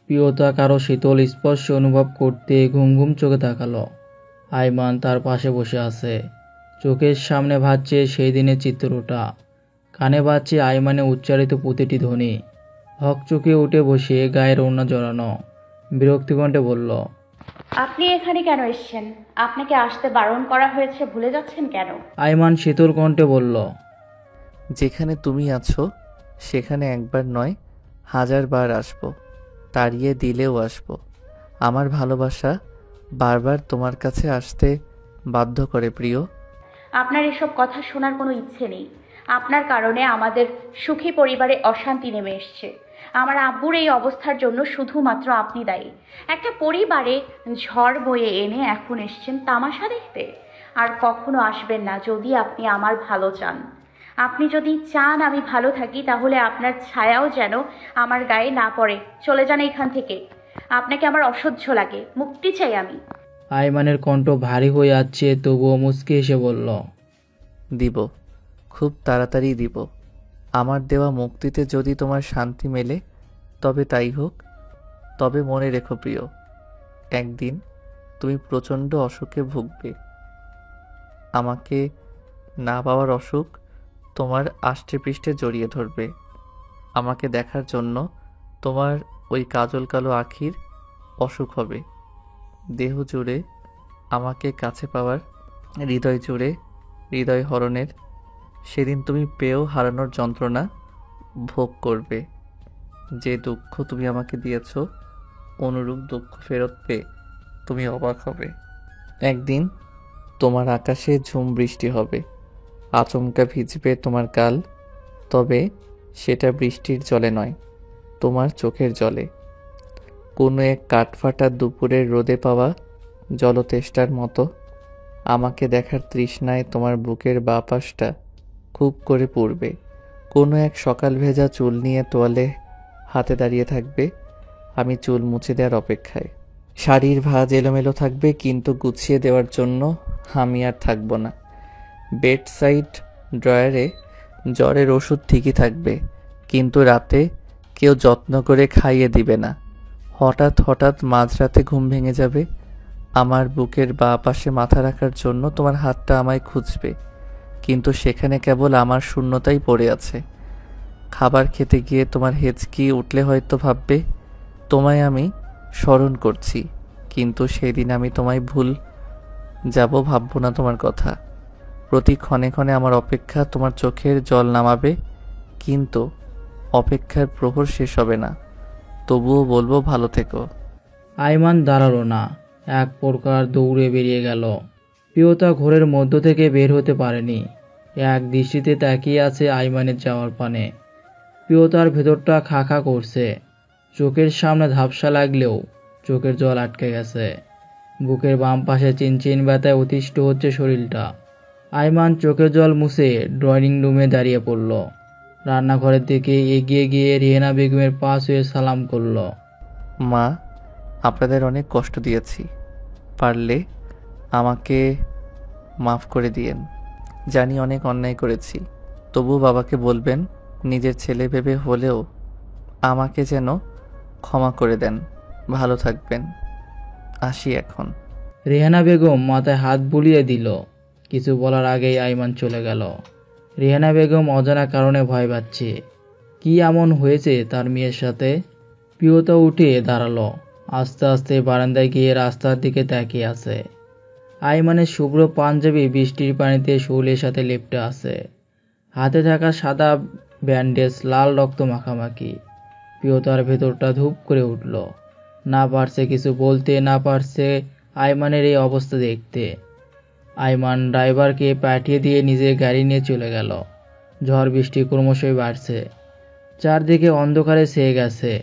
প্রিয়তা কারো শীতল স্পর্শ অনুভব করতে ঘুম ঘুম চোখে তাকালো। আইমান তার পাশে বসে আছে। চোখের সামনে ভাসছে সেই দিনের চিত্রটা, কানে বাজছে আইমানের উচ্চারিত প্রতিটি ধ্বনি। হকচকে উঠে বসে গায়ের ওড়না জড়ানো, বিরক্তি কণ্ঠে বলল, আপনি এখানে কেন এসেছেন? আপনাকে আসতে বারণ করা হয়েছে, ভুলে যাচ্ছেন কেন? আইমান শীতল কণ্ঠে বলল, যেখানে তুমি আছো সেখানে একবার নয় 1000বার আসবো, তাড়িয়ে দিলেও আসবো। আমার ভালোবাসা বারবার তোমার কাছে আসতে বাধ্য করে প্রিয়। আপনার এসব কথা শোনার কোনো ইচ্ছে নেই। আপনার কারণে আমাদের সুখী পরিবারে অশান্তি নেমে এসছে। আমার আব্বুর এই অবস্থার জন্য শুধুমাত্র আপনি দায়ী। একটা পরিবারে ঝড় বয়ে এনে এখন এসছেন তামাশা দেখতে। আর কখনো আসবেন না যদি আপনি আমার ভালো চান। আপনি যদি চান আমি ভালো থাকি, তাহলে আপনার ছায়াও যেন আমার গায়ে না পড়ে। চলে যান এখান থেকে। আপনাকে আমার অসহ্য লাগে, মুক্তি চাই আমি। আইমানের কণ্ঠ ভারী হয়ে যাচ্ছে, তবুও মুচকি হেসে বলল, দিব, খুব তাড়াতাড়ি দিব। আমার দেওয়া মুক্তিতে যদি তোমার শান্তি মেলে তবে তাই হোক। তবে মনে রেখো প্রিয়, একদিন তুমি প্রচণ্ড অসুখে ভুগবে। আমাকে না পাওয়ার অসুখ তোমার আষ্টে পৃষ্ঠে জড়িয়ে ধরবে। আমাকে দেখার জন্য তোমার ওই কাজল কালো আখির অসুখ হবে। দেহ জুড়ে আমাকে কাছে পাওয়ার, হৃদয় জুড়ে হৃদয় হরণের। সেদিন তুমি পেয়েও হারানোর যন্ত্রণা ভোগ করবে। যে দুঃখ তুমি আমাকে দিয়েছ, অনুরূপ দুঃখ ফেরত পেয়ে তুমি অবাক হবে। একদিন তোমার আকাশে ঝুম বৃষ্টি হবে, আচমকা ভিজবে তোমার গাল। তবে সেটা বৃষ্টির জলে নয়, তোমার চোখের জলে। কোনো এক কাঠফাটা দুপুরের রোদে পাওয়া জলতেষ্টার মতো আমাকে দেখার তৃষ্ণায় তোমার বুকের বাঁ পাশটা খুব করে পুড়বে। কোনো এক সকাল ভেজা চুল নিয়ে তোয়ালে হাতে দাঁড়িয়ে থাকবে, আমি চুল মুছে দেওয়ার অপেক্ষায়। শাড়ির ভাঁজ এলোমেলো থাকবে, কিন্তু গুছিয়ে দেওয়ার জন্য আমি আর থাকবো না। বেড সাইড ড্রয়ারে জ্বরের ওষুধ ঠিকই থাকবে, কিন্তু রাতে কেউ যত্ন করে খাইয়ে দিবে না। হঠাৎ হঠাৎ মাঝরাতে ঘুম ভেঙে যাবে, আমার বুকের বাঁ পাশে মাথা রাখার জন্য তোমার হাতটা আমায় খুঁজবে, কিন্তু সেখানে কেবল আমার শূন্যতাই পড়ে আছে। খাবার খেতে গিয়ে তোমার হেঁচকি উঠলে হয়তো ভাববে তোমায় আমি স্মরণ করছি, কিন্তু সেদিন আমি তোমায় ভুল যাব, ভাববো না তোমার কথা। প্রতি ক্ষণে ক্ষণে আমার অপেক্ষা তোমার চোখের জল নামাবে, কিন্তু অপেক্ষার প্রহর শেষ হবে না। তবুও বলবো ভালো থেকো। আইমান দাঁড়ালো না, এক প্রকার দৌড়ে বেরিয়ে গেল। প্রিয়তা ঘোরের মধ্য থেকে বের হতে পারেনি, এক দৃষ্টিতে তাকিয়ে আছে আইমানের যাওয়ার পানে। প্রিয়তার ভেতরটা খা খা করছে, চোখের সামনে ঝাপসা লাগলেও চোখের জল আটকে গেছে। বুকের বাম পাশে চিনচিন ব্যথায় অতিষ্ঠ হচ্ছে শরীরটা। আইমান চোখের জল মুছে ড্রয়িং রুমে দাঁড়িয়ে পড়ল। রান্নাঘরের দিকে এগিয়ে গিয়ে রেহেনা বেগমের পা ছুঁয়ে সালাম করল। মা, আপনাদের অনেক কষ্ট দিয়েছি, পারলে আমাকে মাফ করে দিয়েন। জানি অনেক অন্যায় করেছি, তবুও বাবাকে বলবেন নিজের ছেলে ভেবে হলেও আমাকে যেন ক্ষমা করে দেন। ভালো থাকবেন, আসি এখন। রেহানা বেগম মাথায় হাত বুলিয়ে দিল। কিছু বলার আগেই আইমান চলে গেল। রেহানা বেগম অজানা কারণে ভয় পাচ্ছে। কি এমন হয়েছে তার মেয়ের সাথে? প্রিয়তা উঠে দাঁড়ালো, আস্তে আস্তে বারান্দায় গিয়ে রাস্তার দিকে তাকিয়ে আছে। আইমানের শুভ্র পাঞ্জাবি বৃষ্টির পানিতে শৌলের সাথে লেপ্টে আছে। হাতে থাকা সাদা ব্যান্ডেজ লাল রক্ত মাখামাখি। প্রিয়তার ভেতরটা ধূপ করে উঠল। না পারছে কিছু বলতে, না পারছে আইমানের এই অবস্থা দেখতে। আইমান ড্রাইভারকে পাঠিয়ে দিয়ে নিজের গাড়ি নিয়ে চলে গেল। ঝড় বৃষ্টি ক্রমশই বাড়ছে, চারদিকে অন্ধকারে ছেয়ে গেছে।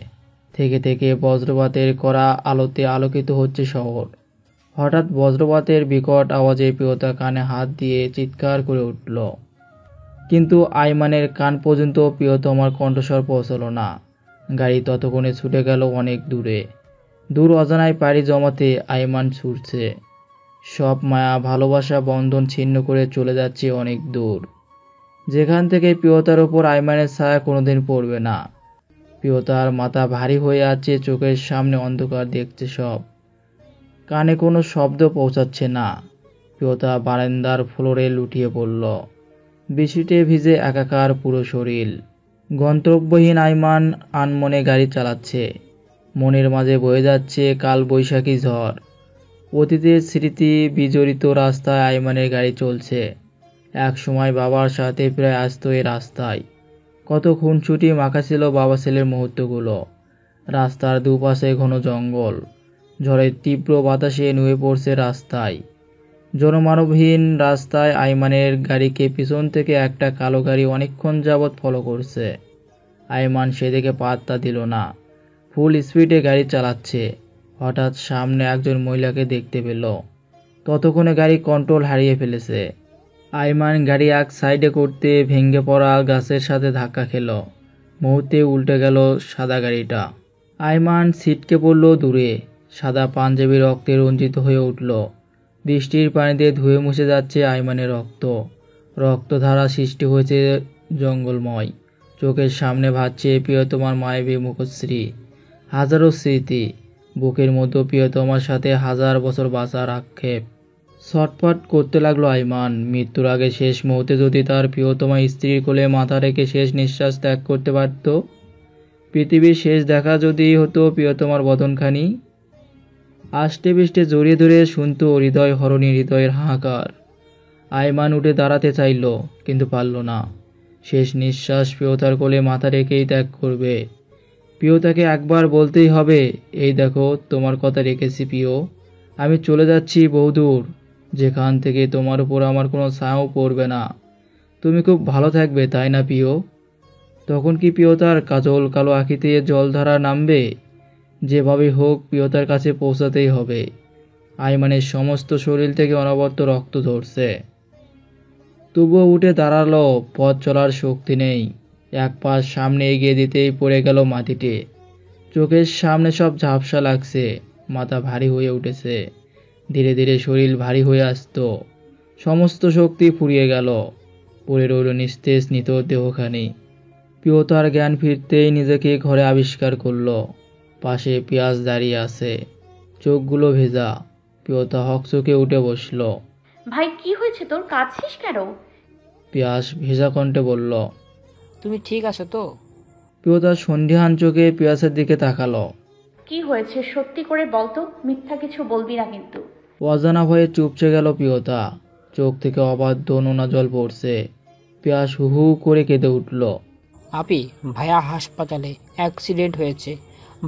থেকে থেকে বজ্রপাতের কড়া আলোতে আলোকিত হচ্ছে শহর। হঠাৎ বজ্রপাতের বিকট আওয়াজে প্রিয়তা কানে হাত দিয়ে চিৎকার করে উঠল, কিন্তু আইমানের কান পর্যন্ত প্রিয়তমার কণ্ঠস্বর পৌঁছল না। গাড়ি ততক্ষণে ছুটে গেল অনেক দূরে। দূর অজানায় পাড়ি জমাতে আইমান ছুটছে। সব মায়া ভালোবাসা বন্ধন ছিন্ন করে চলে যাচ্ছে অনেক দূর, যেখান থেকে প্রিয়তার ওপর আইমানের ছায়া কোনোদিন পড়বে না। প্রিয়তার মাথা ভারী হয়ে আছে, চোখের সামনে অন্ধকার দেখছে সব, কানে কোনো শব্দ পৌঁছাচ্ছে না। প্রিয়তা বারান্দার ফ্লোরে লুটিয়ে পড়ল। বৃষ্টিতে ভিজে একাকার পুরো শরীর। গন্তব্যহীন আইমান আনমনে গাড়ি চালাচ্ছে। মনের মাঝে বয়ে যাচ্ছে কাল বৈশাখী ঝড়। অতীতের স্মৃতি বিজড়িত রাস্তায় আইমানের গাড়ি চলছে। এক সময় বাবার সাথে প্রায় আসতো এ রাস্তায়। কত খুনসুটি মাখা ছিল বাবা ছেলের মুহূর্তগুলো। রাস্তার দুপাশে ঘন জঙ্গল, ঝড়ের তীব্র বাতাসে নুয়ে পড়ছে রাস্তায়। জনমানবহীন রাস্তায় আইমানের গাড়িকে পিছন থেকে একটা কালো গাড়ি অনেকক্ষণ যাবৎ ফলো করছে। আইমান সেদিকে পাত্তা দিল না, ফুল স্পিডে গাড়ি চালাচ্ছে। হঠাৎ সামনে একজন মহিলাকে দেখতে পেল। ততক্ষণে গাড়ি কন্ট্রোল হারিয়ে ফেলেছে। আইমান গাড়ি এক সাইডে করতে ভেঙে পড়া গাছের সাথে ধাক্কা খেল। মুহূর্তে উল্টে গেল সাদা গাড়িটা। আইমান ছিটকে পড়ল দূরে। সাদা পাঞ্জাবি রক্তে রঞ্জিত হয়ে উঠল। বৃষ্টির পানিতে ধুয়ে মুছে যাচ্ছে আইমানের রক্ত। রক্তধারা সৃষ্টি হয়েছে জঙ্গলময়। চোখের সামনে ভাসছে প্রিয়তমার মায়াবী মুখশ্রী। হাজারো স্মৃতি। বুকের মধ্যে প্রিয়তমার সাথে হাজার বছর বাঁচার আক্ষেপ। ছটফট করতে লাগলো আইমান। মৃত্যুর আগে শেষ মুহূর্তে যদি তার প্রিয়তমা স্ত্রীর কোলে মাথা রেখে শেষ নিঃশ্বাস ত্যাগ করতে পারত। পৃথিবীর শেষ দেখা যদি হতো প্রিয়তমার বদনখানি। আষ্টে পৃষ্ঠে জড়িয়ে ধরে শুনত হৃদয় হরণী হৃদয়ের হাহাকার। আইমান উঠে দাঁড়াতে চাইল, কিন্তু পারল না। শেষ নিঃশ্বাস প্রিয়তার কোলে মাথা রেখেই ত্যাগ করবে। প্রিয়তাকে একবার বলতেই হবে, এই দেখো তোমার কথা রেখেছি প্রিয়। আমি চলে যাচ্ছি বহুদূর, যেখান থেকে তোমার উপর আমার কোনো ছায়াও পড়বে না। তুমি খুব ভালো থাকবে, তাই না প্রিয়? তখন কি প্রিয়তার কাজল কালো আঁখিতে জলধারা নামবে? যেভাবে হোক প্রিয়তার কাছে পৌঁছাতেই হবে। আইমানের সমস্ত শরীর থেকে অনবরত রক্ত ঝরছে। তবুও উঠে দাঁড়ালো। পথ চলার শক্তি নেই। এক পা সামনে এগিয়ে দিতেই পড়ে গেল মাটিতে। চোখের সামনে সব ঝাপসা লাগছে। মাথা ভারী হয়ে উঠেছে। ধীরে ধীরে শরীর ভারী হয়ে আসত। সমস্ত শক্তি ফুরিয়ে গেল। পড়ে রইল নিস্তেজ নিত দেহখানি। প্রিয়তার জ্ঞান ফিরতেই নিজেকে ঘরে আবিষ্কার করল। পাশে পিয়াস দাঁড়িয়ে আছে, চোখগুলো ভেজা। প্রিয়তা হকচকে উঠে বসল। ভাই কি হয়েছে তোর, কাঁদছিস কেন? পিয়াস ভেজা কণ্ঠে বলল। তুমি ঠিক আছো তো? প্রিয়তা সন্ধিহান চোখে পিয়াসের দিকে তাকালো। কি হয়েছে সত্যি করে বলতো, মিথ্যা কিছু বলবি না কিন্তু। অজানা ভয়ে চুপসে গেল প্রিয়তা। চোখ থেকে অবাধ্য নোনা জল পড়ছে। পিয়াস হু হু করে কেঁদে উঠল। আপি, ভাইয়া হাসপাতালে, অ্যাক্সিডেন্ট হয়েছে।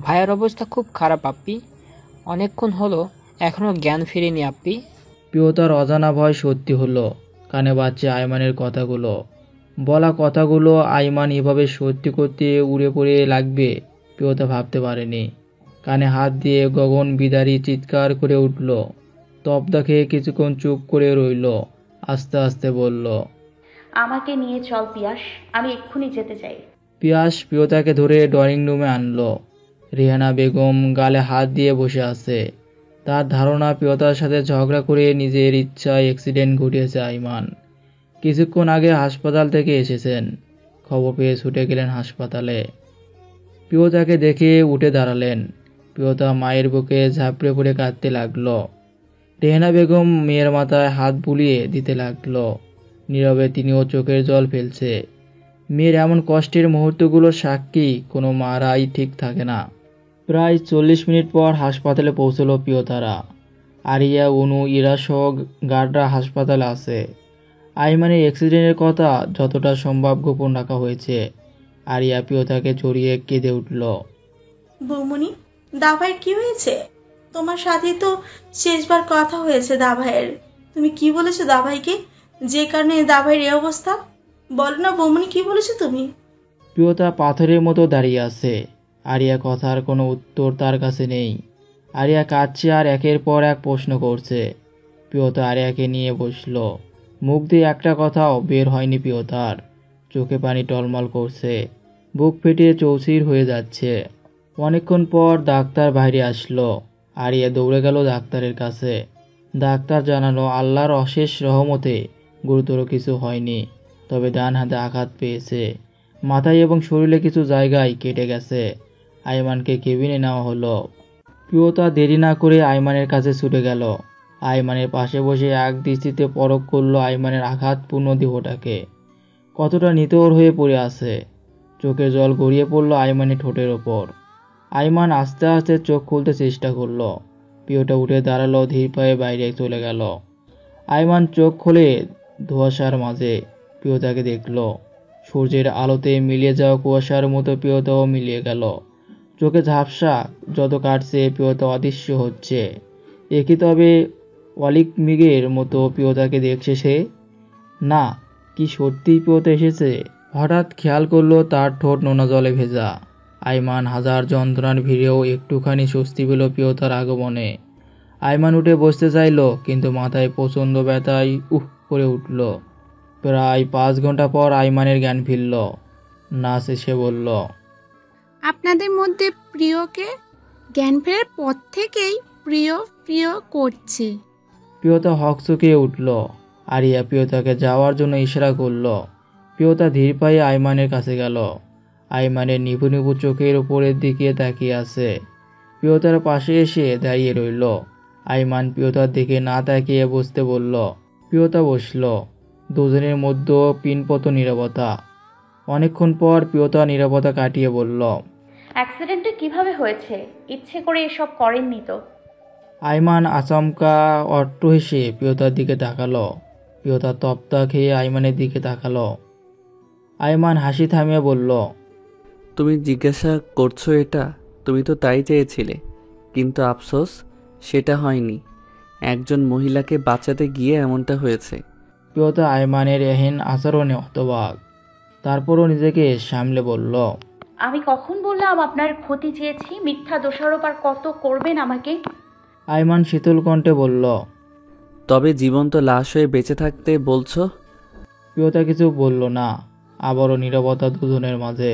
ভাইয়ার অবস্থা খুব খারাপ আপি। অনেকক্ষণ হলো, এখনো জ্ঞান ফিরেনি আপি। প্রিয়তার অজানা ভয় সত্যি হলো। কানে বাজছে আইমানের কথাগুলো। বলা কথাগুলো আইমান এভাবে সত্যি করতে উড়ে পড়ে লাগবে প্রিয়তা ভাবতে পারেনি। কানে হাত দিয়ে গগন বিদারী চিৎকার করে উঠল। তপ্দা খেয়ে কিছুক্ষণ চুপ করে রইল। আস্তে আস্তে বলল, আমাকে নিয়ে চল পিয়াস, আমি এক্ষুনি যেতে চাই। পিয়াস প্রিয়তাকে ধরে ড্রয়িং রুমে আনলো। রেহানা বেগম গালে হাত দিয়ে বসে আছে। তার ধারণা প্রিয়তার সাথে ঝগড়া করে নিজের ইচ্ছায় অ্যাক্সিডেন্ট ঘটিয়েছে আইমান। কিছুক্ষণ আগে হাসপাতাল থেকে এসেছেন। খবর পেয়ে ছুটে গেলেন হাসপাতালে। প্রিয়তাকে দেখে উঠে দাঁড়ালেন। প্রিয়তা মায়ের বুকে ঝাঁপড়ে পড়ে কাঁদতে লাগলো। রেহানা বেগম মেয়ের মাথায় হাত বুলিয়ে দিতে লাগলো। নীরবে তিনিও চোখের জল ফেলছে। মেয়ের এমন কষ্টের মুহূর্তগুলোর সাক্ষী কোনো মারাই ঠিক থাকে না। প্রায় 40 মিনিট পর হাসপাতালে পৌঁছলো প্রিয়তারা। আরিয়া, অনু, ইরা সহ গার্ডরা হাসপাতালে আছে। আইমানের অ্যাক্সিডেন্টের কথা যতটা সম্ভব গোপন রাখা হয়েছে। আরিয়া প্রিয়তাকে জড়িয়ে কেঁদে উঠল। বৌমনি, দাভাইয়ের কি হয়েছে? তোমার সাথে তো শেষবার কথা হয়েছে দাভাইয়ের। তুমি কি বলেছো দাভাইকে, যে কারণে দাভাইয়ের এই অবস্থা? বলো না বৌমনি, কি বলেছো তুমি? প্রিয়তা পাথরের মতো দাঁড়িয়ে আছে। আরিয়া কথার কোনো উত্তর তার কাছে নেই। আরিয়া কাঁদছে আর একের পর এক প্রশ্ন করছে। প্রিয়তা আরিয়াকে নিয়ে বসলো। মুখ দিয়ে একটা কথাও বের হয়নি প্রিয়তার। চোখে পানি টলমল করছে। বুক ফেটে চৌচির হয়ে যাচ্ছে। অনেকক্ষণ পর ডাক্তার বাইরে আসলো। আরিয়া দৌড়ে গেল ডাক্তারের কাছে। ডাক্তার জানালো আল্লাহর অশেষ রহমতে গুরুতর কিছু হয়নি, তবে ডান হাতে আঘাত পেয়েছে। মাথায় এবং শরীরে কিছু জায়গায় কেটে গেছে। আইমানকে কেবিনে নেওয়া হলো। প্রিয়তা দেরি না করে আইমানের কাছে ছুটে গেল। আইমানের পাশে বসে এক দৃষ্টিতে পরখ করলো আইমানের আঘাতপূর্ণ দেহটাকে। কতটা নিথর হয়ে পড়ে আছে। চোখের জল গড়িয়ে পড়ল আইমানের ঠোঁটের ওপর। আইমান আস্তে আস্তে চোখ খুলতে চেষ্টা করলো। প্রিয়তা উঠে দাঁড়ালো, ধীর পায়ে বাইরে চলে গেল। আইমান চোখ খুলে ধোঁয়াশার মাঝে প্রিয়তাকে দেখল। সূর্যের আলোতে মিলিয়ে যাওয়া কুয়াশার মতো প্রিয়তাও মিলিয়ে গেল। চোখে ঝাপসা যত কাটছে প্রিয়তা অদৃশ্য হচ্ছে। একই তবে অলিক মৃগের মতো প্রিয়তাকে দেখছে সে। না, কি সত্যিই প্রিয়তা এসেছে? হঠাৎ খেয়াল করলো তার ঠোঁট নোনা জলে ভেজা। আইমান হাজার যন্ত্রণার ভিড়েও একটুখানি স্বস্তি পেল প্রিয়তার আগমনে। আইমান উঠে বসতে চাইল, কিন্তু মাথায় প্রচণ্ড ব্যথায় করে উঠল। প্রায় 5 ঘন্টা পর আইমানের জ্ঞান ফিরল। নার্স এসে বলল, আপনাদের মধ্যে প্রিয়কে জ্ঞান ফেরার পর থেকেই প্রিয় প্রিয় করছে। প্রিয়তা হকচকিয়ে উঠল। আরিয়া প্রিয়তাকে যাওয়ার জন্য ইশারা করল। প্রিয়তা ধীর পায়ে আইমানের কাছে গেল। আইমানের নিভু নিভু চোখের উপরের দিকে তাকিয়ে আছে। প্রিয়তার পাশে এসে দাঁড়িয়ে রইল। আইমান প্রিয়তার দিকে না তাকিয়ে বসতে বলল। প্রিয়তা বসল। দুজনের মধ্যে পিনপত নীরবতা। অনেকক্ষণ পর প্রিয়তা নীরবতা কাটিয়ে বলল, অ্যাক্সিডেন্টটা কিভাবে হয়েছে? ইচ্ছে করে এসব করেননি তো? আইমান আচমকা অট্ট হেসে প্রিয়তার দিকে তাকালো। প্রিয়তা তপ্তা খেয়ে আইমানের দিকে তাকালো। আইমান হাসি থামিয়ে বলল, তুমি জিজ্ঞাসা করছো এটা? তুমি তো তাই চেয়েছিলে, কিন্তু আফসোস সেটা হয়নি। একজন মহিলাকে বাঁচাতে গিয়ে এমনটা হয়েছে। প্রিয়তা আইমানের এহেন আচরণে হতবাক। তারপরও নিজেকে সামলে বলল, আমি কখন বললাম আপনার ক্ষতি চেয়েছি? মিথ্যা দোষারোপ আর কত করবেন আমাকে? আইমান শীতল কণ্ঠে বলল। তবে জীবন্ত লাশ হয়ে বেঁচে থাকতে বলছো? প্রিয়তা কিছু বলল না। আবারও নীরবতা দুজনের মাঝে।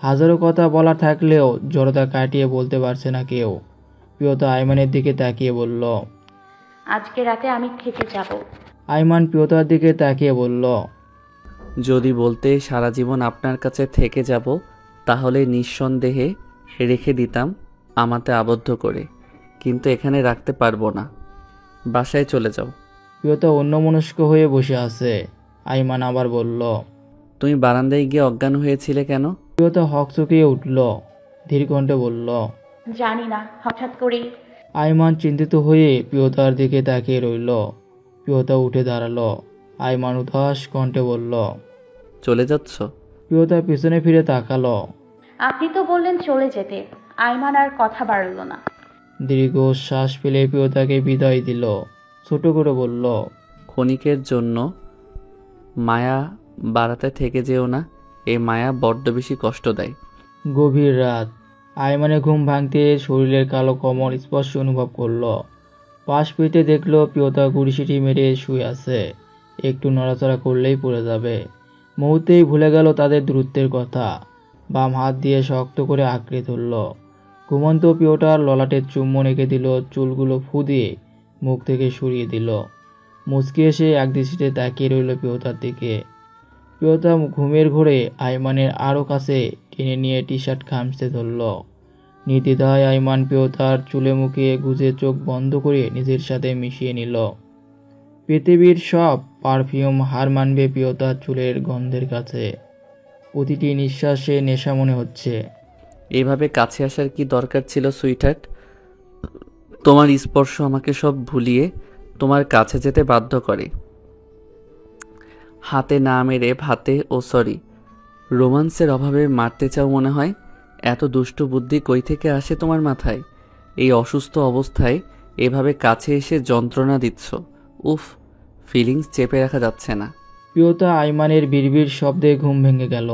হাজারো কথা বলার থাকলেও জড়তা কাটিয়ে বলতে পারছে না কেউ। প্রিয়তা আইমানের দিকে তাকিয়ে বলল, আজকে রাতে আমি থেকে যাব। আইমান প্রিয়তার দিকে তাকিয়ে বলল, যদি বলতে সারা জীবন আপনার কাছে থেকে যাব, তাহলে নিঃসন্দেহে রেখে দিতাম আমাতে আবদ্ধ করে, কিন্তু এখানে রাখতে পারবো না। বাসায় চলে যাও। প্রিয়তা অন্যমনস্ক হয়ে বসে আছে। আইমান আবার বলল, তুমি বারান্দায় গিয়ে অজ্ঞান হয়েছিলে কেন? প্রিয়তা হকচকিয়ে উঠল। ধীর কণ্ঠে বলল, জানি না, হঠাৎ করেই। আইমান চিন্তিত হয়ে প্রিয়তার দিকে তাকিয়ে রইল। প্রিয়তা উঠে দাঁড়ালো। আইমান উদাস কণ্ঠে বলল, চলে যাচ্ছ? প্রিয়তা পিছনে ফিরে তাকালো। আপনি তো বললেন চলে যেতে। আইমান আর কথা বাড়ল না। দীর্ঘ শ্বাস ফেলে প্রিয়তাকে বিদায় দিল। ছোট করে বলল, ক্ষণিকের জন্য মায়া বাড়াতে থেকে যেও না। এই মায়া বড্ড বেশি কষ্ট দেয়। গভীর রাত। আইমানের ঘুম ভাঙতে শরীরের কালো কমল স্পর্শ অনুভব করলো। পাশ ফিরতে দেখলো প্রিয়তা গুড়িসিটি মেরে শুয়ে আছে। একটু নড়াচড়া করলেই পড়ে যাবে। মুহূর্তেই ভুলে গেল তাদের দূরত্বের কথা। বাম হাত দিয়ে শক্ত করে আঁকড়ে ধরল। ঘুমন্ত প্রিয়তার ললাটে চুম্বন এঁকে দিল। চুলগুলো ফু দিয়ে মুখ থেকে সরিয়ে দিল। মুচকি এসে একদৃষ্টিতে তাকিয়ে রইল প্রিয়তার দিকে। প্রিয়তা ঘুমের ঘোরে আইমানের আরও কাছে টেনে নিয়ে টি শার্ট খামচে ধরল। নির্দ্বিধায় আইমান প্রিয়তার চুলে মুখে গুজে চোখ বন্ধ করে নিজের সাথে মিশিয়ে নিল। পৃথিবীর সব পারফিউম হার মানবে প্রিয়তার চুলের গন্ধের কাছে। প্রতিটি নিঃশ্বাসে নেশা মনে হচ্ছে। এইভাবে কাছে আসার কি দরকার ছিল সুইটহার্ট? তোমার স্পর্শ আমাকে সব ভুলিয়ে তোমার কাছে যেতে বাধ্য করে। হাতে না মেরে ভাতে রোমান্সের অভাবে মারতে চাও মনে হয়। এত দুষ্টু বুদ্ধি কই থেকে আসে তোমার মাথায়? এই অসুস্থ অবস্থায় এভাবে কাছে এসে যন্ত্রণা দিচ্ছ। উফ, ফিলিংস চেপে রাখা যাচ্ছে না। প্রিয়তা আইমানের বিড়বিড় শব্দে ঘুম ভেঙে গেল।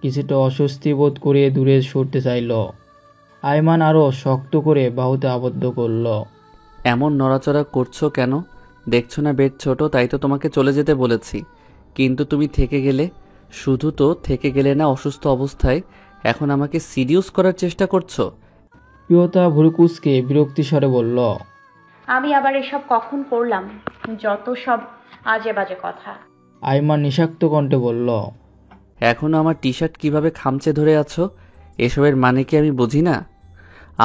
কিছুটা অস্বস্তি বোধ করে দূরে সরতে চাইল। আইমান আরও শক্ত করে বাহুতে আবদ্ধ করল। এমন নড়াচড়া করছো কেন? দেখছো না বেড ছোট, তাই তো তোমাকে চলে যেতে বলেছি। কিন্তু তুমি থেকে গেলে। শুধু তো থেকে গেলে না, অসুস্থ অবস্থায় এখন আমাকে সিডিউস করার চেষ্টা করছো। প্রিয়তা ভুরুকুচকে বিরক্তি স্বরে বলল, আমি আবার এসব কখন করলাম? যত সব আজে বাজে কথা। আইমান নিষাক্ত কণ্ঠে বলল, এখনও আমার টি শার্ট কীভাবে খামচে ধরে আছো? এসবের মানে কি আমি বুঝি না?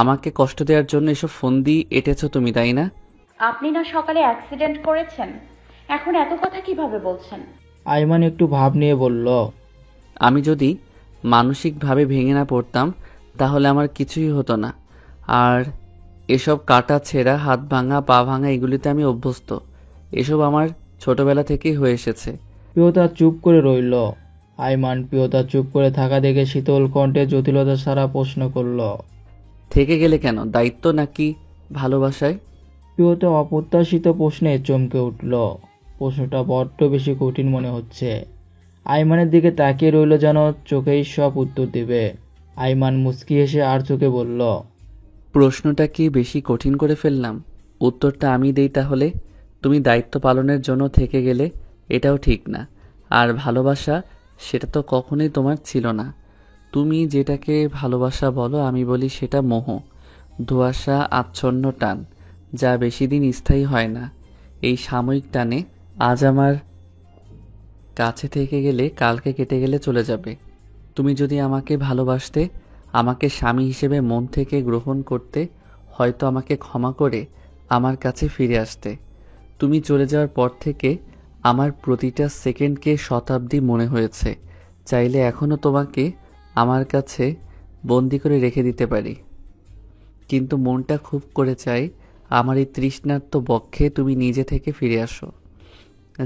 আমাকে কষ্ট দেওয়ার জন্য এসব ফন্দি এঁটেছো তুমি, তাই না? আপনি না সকালে অ্যাক্সিডেন্ট করেছেন, এখন এত কথা কিভাবে বলছেন? আইমান একটু ভাব নিয়ে বলল, আমি যদি মানসিকভাবে ভেঙে না পড়তাম তাহলে আমার কিছুই হতো না। আর এসব কাটা ছেঁড়া, হাত ভাঙা, পা ভাঙা এগুলিতে আমি অভ্যস্ত। এসব আমার ছোটবেলা থেকেই হয়ে এসেছে। প্রিয়তা চুপ করে রইল। আইমান প্রিয়তা চুপ করে থাকা দেখে শীতল কণ্ঠে জটিলতা সারা প্রশ্ন করল। থেকে গেলে কেন? দায়িত্ব নাকি ভালোবাসায়? প্রিয়তা অপ্রত্যাশিত প্রশ্নে চমকে উঠল। প্রশ্নটা বড্ড বেশি কঠিন মনে হচ্ছে। আইমানের দিকে তাকিয়ে রইল যেন চোখেই সব উত্তর দেবে। আইমান মুচকি হেসে আর চোখে বলল, প্রশ্নটা কি বেশি কঠিন করে ফেললাম? উত্তরটা আমি দেই তাহলে। তুমি দায়িত্ব পালনের জন্য থেকে গেলে, এটাও ঠিক না। আর ভালোবাসা, সেটা তো কখনোই তোমার ছিল না। তুমি যেটাকে ভালোবাসা বলো, আমি বলি সেটা মোহ, ধোঁয়াশা, আচ্ছন্ন টান, যা বেশি দিন স্থায়ী হয় না। এই সাময়িক টানে আজ আমার কাছে থেকে গেলে কালকে কেটে গেলে চলে যাবে। তুমি যদি আমাকে ভালোবাসতে, আমাকে স্বামী হিসেবে মন থেকে গ্রহণ করতে, হয়তো আমাকে ক্ষমা করে আমার কাছে ফিরে আসতে। তুমি চলে যাওয়ার পর থেকে আমার প্রতিটা সেকেন্ডকে শতাব্দী মনে হয়েছে। চাইলে এখনও তোমাকে আমার কাছে বন্দি করে রেখে দিতে পারি, কিন্তু মনটা খুব করে চাই আমার এই তৃষ্ণার্ত বক্ষে তুমি নিজে থেকে ফিরে আসো।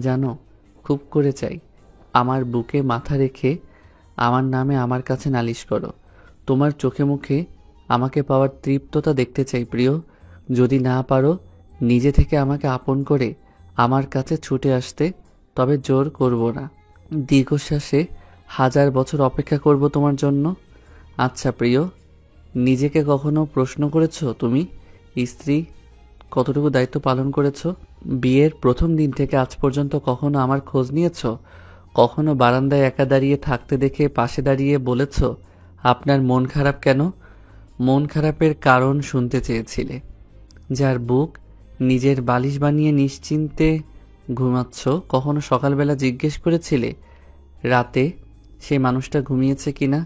জানো, খুব করে চাই আমার বুকে মাথা রেখে আমার নামে আমার কাছে নালিশ করো। তোমার চোখে মুখে আমাকে পাওয়ার তৃপ্ততা দেখতে চাই প্রিয়। যদি না পারো নিজে থেকে আমাকে আপন করে আমার কাছে ছুটে আসতে, তবে জোর করব না। দীর্ঘশ্বাসে 1000 বছর অপেক্ষা করব তোমার জন্য। আচ্ছা প্রিয়, নিজেকে কখনো প্রশ্ন করেছো তুমি স্ত্রী কতটুকু দায়িত্ব পালন করেছো? বিয়ের প্রথম দিন থেকে আজ পর্যন্ত কখনো আমার খোঁজ নিয়েছো? কখনো বারান্দায় একা দাঁড়িয়ে থাকতে দেখে পাশে দাঁড়িয়ে বলেছো, আপনার মন খারাপ কেন? মন খারাপের কারণ শুনতে চেয়েছিলে। যার বুক নিজের বালিশ বানিয়ে নিশ্চিন্তে ঘুমাচ্ছ, কখনো সকালবেলা জিজ্ঞেস করেছিলে রাতে সেই মানুষটা ঘুমিয়েছে কিনা?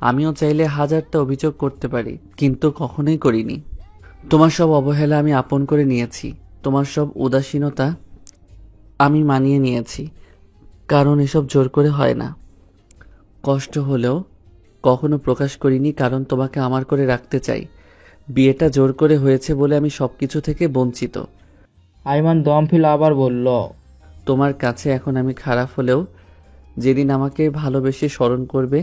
আমিও চাইলে 1000টা অভিযোগ করতে পারি, কিন্তু কখনোই করিনি। তোমার সব অবহেলা আমি আপন করে নিয়েছি, তোমার সব উদাসীনতা আমি মানিয়ে নিয়েছি। কারণ এসব জোর করে হয় না। কষ্ট হলেও কখনো প্রকাশ করিনি, কারণ তোমাকে আমার করে রাখতে চাই। বিয়েটা জোর করে হয়েছে বলে আমি সবকিছু থেকে বঞ্চিত। আইমান দম ফেলে আবার বলল, তোমার কাছে এখন আমি খারাপ হলেও যেদিন আমাকে ভালোবেসে স্মরণ করবে,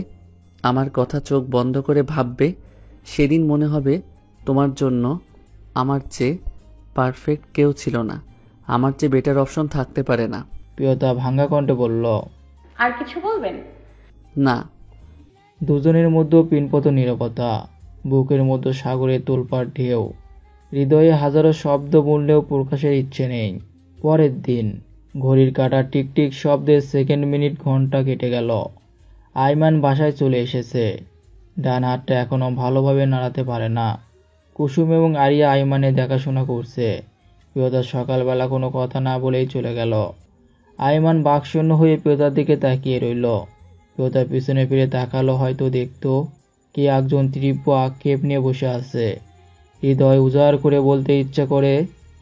আমার কথা চোখ বন্ধ করে ভাববে, সেদিন মনে হবে তোমার জন্য আমার চেয়ে পারফেক্ট কেউ ছিল না, আমার চেয়ে বেটার অপশন থাকতে পারে না। প্রিয়তা ভাঙ্গা কণ্ঠে বলল, আর কিছু বলবেন? না। দুজনের মধ্যে পিনপত নীরবতা, বুকের মধ্যে সাগরের তোলপাড় ঢেউ, হৃদয়ে হাজারো শব্দ বললেও প্রকাশের ইচ্ছে নেই। পরের দিন ঘড়ির কাঁটা টিকটিক শব্দে সেকেন্ড, মিনিট, ঘন্টা কেটে গেল। আইমান বাসায় চলে এসেছে। ডান হাতটা এখনও ভালোভাবে নাড়াতে পারে না। কুসুম এবং আরিয়া আইমানের দেখাশোনা করছে। প্রিয়তা সকালবেলা কোনো কথা না বলেই চলে গেল। আইমান বাকশূন্য হয়ে প্রিয়তার দিকে তাকিয়ে রইল। প্রিয়তা পিছনে ফিরে তাকালো, হয়তো দেখতো কে একজন তীব্র আক্ষেপ নিয়ে বসে আছে। হৃদয় উজাড় করে বলতে ইচ্ছা করে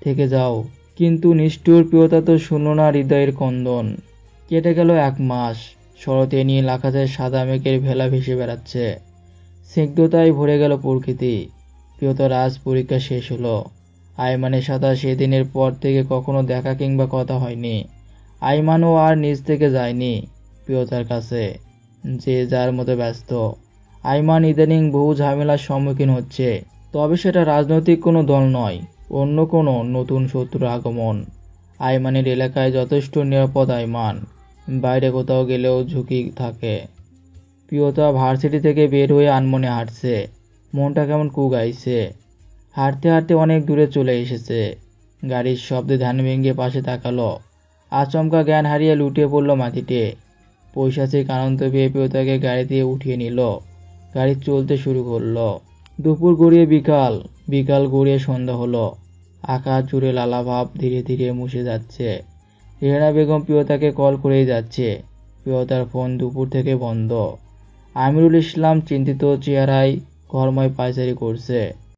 থেকে যাও, কিন্তু নিষ্ঠুর প্রিয়তা তো শুনল না হৃদয়ের কন্দন। কেটে গেল 1 মাস। শরতে নীল আকাশে সাদা মেঘের ভেলা ভেসে বেড়াচ্ছে। স্নিগ্ধতায় ভরে গেল প্রকৃতি। প্রিয়তার আজ পরীক্ষা শেষ হলো। আইমানের সাথে সেদিনের পর থেকে কখনো দেখা কিংবা কথা হয়নি। আইমানও আর নিজ থেকে যায়নি প্রিয়তার কাছে। যে যার মতো ব্যস্ত। আইমান ইদানিং বহু ঝামেলার সম্মুখীন হচ্ছে, তবে সেটা রাজনৈতিক কোনো দল নয়, অন্য কোনো নতুন শত্রুর আগমন। আইমানের এলাকায় যথেষ্ট নিরাপদ আইমান, বাইরে কোথাও গেলেও ঝুঁকি থাকে। প্রিয়তা ভার্সিটি থেকে বের হয়ে আনমনে হাঁটছে। মনটা কেমন কুগাইছে। হাঁটতে হাঁটতে অনেক দূরে চলে এসেছে। গাড়ির শব্দে ধ্যান ভেঙে পাশে তাকালো। আচমকা জ্ঞান হারিয়ে লুটিয়ে পড়ল মাটিতে। পৈশাচিক আনন্দ পেয়ে প্রিয়তাকে গাড়িতে উঠিয়ে নিল। গাড়ি চলতে শুরু করলো। দুপুর গড়িয়ে বিকাল, বিকাল গড়িয়ে সন্ধ্যা হলো। আকাশ জুড়ে লালাভাব ধীরে ধীরে মুছে যাচ্ছে। রেহানা বেগম প্রিয়তাকে কল করেই যাচ্ছে। প্রিয়তার ফোন দুপুর থেকে বন্ধ। আমিরুল ইসলাম চিন্তিত চেহারায় ঘরময় পায়চারি করছে।